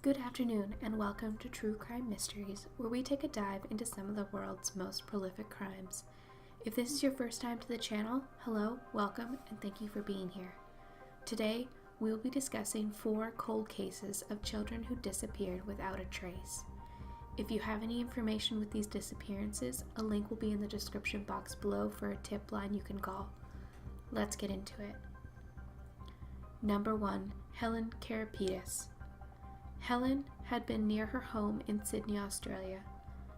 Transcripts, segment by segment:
Good afternoon, and welcome to True Crime Mysteries, where we take a dive into some of the world's most prolific crimes. If this is your first time to the channel, hello, welcome, and thank you for being here. Today, we will be discussing 4 cold cases of children who disappeared without a trace. If you have any information with these disappearances, a link will be in the description box below for a tip line you can call. Let's get into it. Number 1. Helen Karapidis. Helen had been near her home in Sydney, Australia.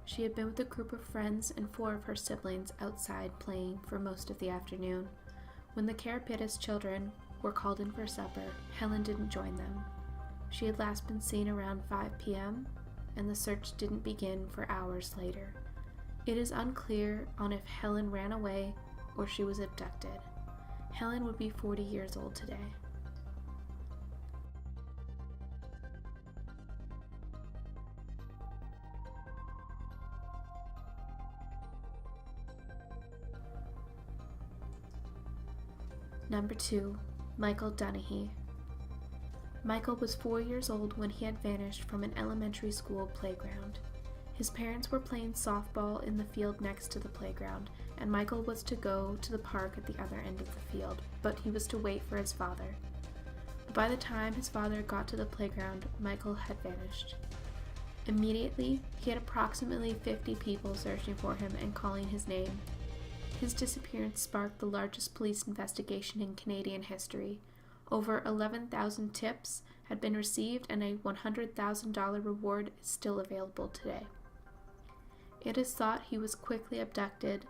She had been with a group of friends and 4 of her siblings outside playing for most of the afternoon. When the Karapidis children were called in for supper, Helen didn't join them. She had last been seen around 5 p.m., and the search didn't begin for hours later. It is unclear on if Helen ran away or she was abducted. Helen would be 40 years old today. Number 2. Michael Dunahee. Michael was 4 years old when he had vanished from an elementary school playground. His parents were playing softball in the field next to the playground, and Michael was to go to the park at the other end of the field, but he was to wait for his father. By the time his father got to the playground, Michael had vanished. Immediately, he had approximately 50 people searching for him and calling his name. His disappearance sparked the largest police investigation in Canadian history. Over 11,000 tips had been received, and a $100,000 reward is still available today. It is thought he was quickly abducted.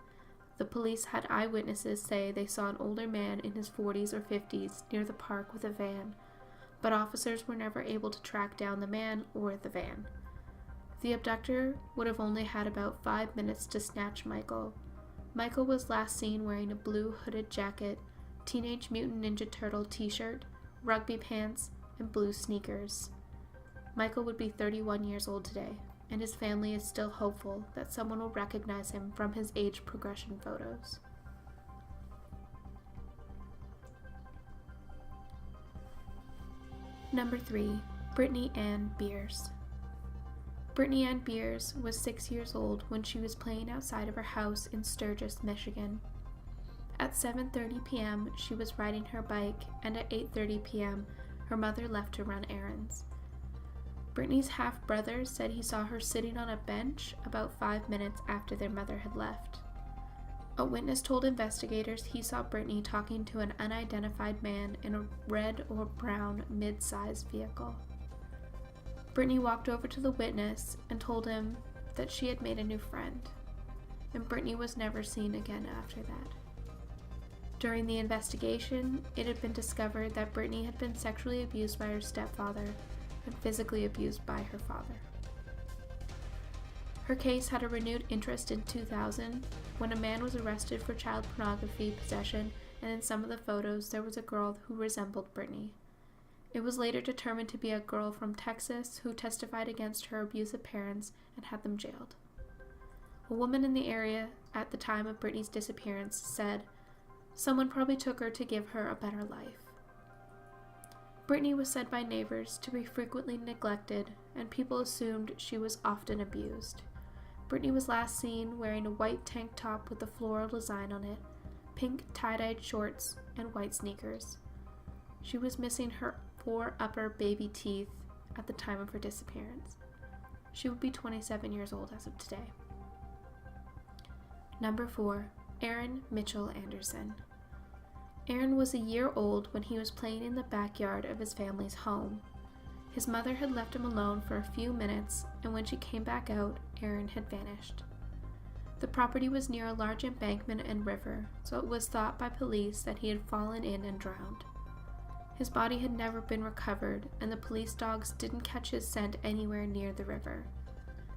The police had eyewitnesses say they saw an older man in his 40s or 50s near the park with a van, but officers were never able to track down the man or the van. The abductor would have only had about 5 minutes to snatch Michael. Michael was last seen wearing a blue hooded jacket, Teenage Mutant Ninja Turtle t-shirt, rugby pants, and blue sneakers. Michael would be 31 years old today, and his family is still hopeful that someone will recognize him from his age progression photos. Number 3. Brittany Ann Beers. Brittany Ann Beers was 6 years old when she was playing outside of her house in Sturgis, Michigan. At 7:30 p.m., she was riding her bike, and at 8:30 p.m., her mother left to run errands. Brittany's half-brother said he saw her sitting on a bench about 5 minutes after their mother had left. A witness told investigators he saw Brittany talking to an unidentified man in a red or brown mid-sized vehicle. Brittany walked over to the witness and told him that she had made a new friend, and Brittany was never seen again after that. During the investigation, it had been discovered that Brittany had been sexually abused by her stepfather and physically abused by her father. Her case had a renewed interest in 2000 when a man was arrested for child pornography possession, and in some of the photos there was a girl who resembled Brittany. It was later determined to be a girl from Texas who testified against her abusive parents and had them jailed. A woman in the area at the time of Brittany's disappearance said, "Someone probably took her to give her a better life." Brittany was said by neighbors to be frequently neglected, and people assumed she was often abused. Brittany was last seen wearing a white tank top with a floral design on it, pink tie-dyed shorts, and white sneakers. She was missing her 4 upper baby teeth at the time of her disappearance. She would be 27 years old as of today. Number 4. Aaron Mitchell Anderson. Aaron was a year old when he was playing in the backyard of his family's home. His mother had left him alone for a few minutes, and when she came back out, Aaron had vanished. The property was near a large embankment and river, so it was thought by police that he had fallen in and drowned. His body had never been recovered, and the police dogs didn't catch his scent anywhere near the river.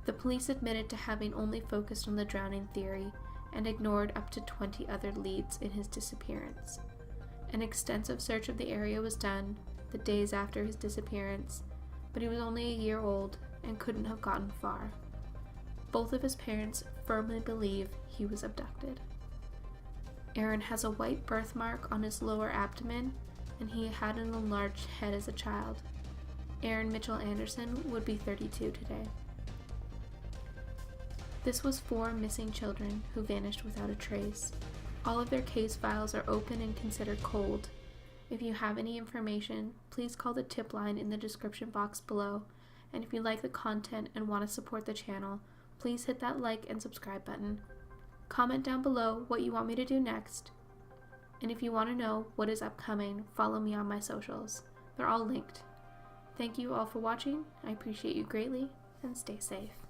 The police admitted to having only focused on the drowning theory and ignored up to 20 other leads in his disappearance. An extensive search of the area was done the days after his disappearance, but he was only a year old and couldn't have gotten far. Both of his parents firmly believe he was abducted. Aaron has a white birthmark on his lower abdomen, and he had an enlarged head as a child. Aaron Mitchell Anderson would be 32 today. This was 4 missing children who vanished without a trace. All of their case files are open and considered cold. If you have any information, please call the tip line in the description box below. And if you like the content and want to support the channel, please hit that like and subscribe button. Comment down below what you want me to do next. And if you want to know what is upcoming, follow me on my socials. They're all linked. Thank you all for watching. I appreciate you greatly, and stay safe.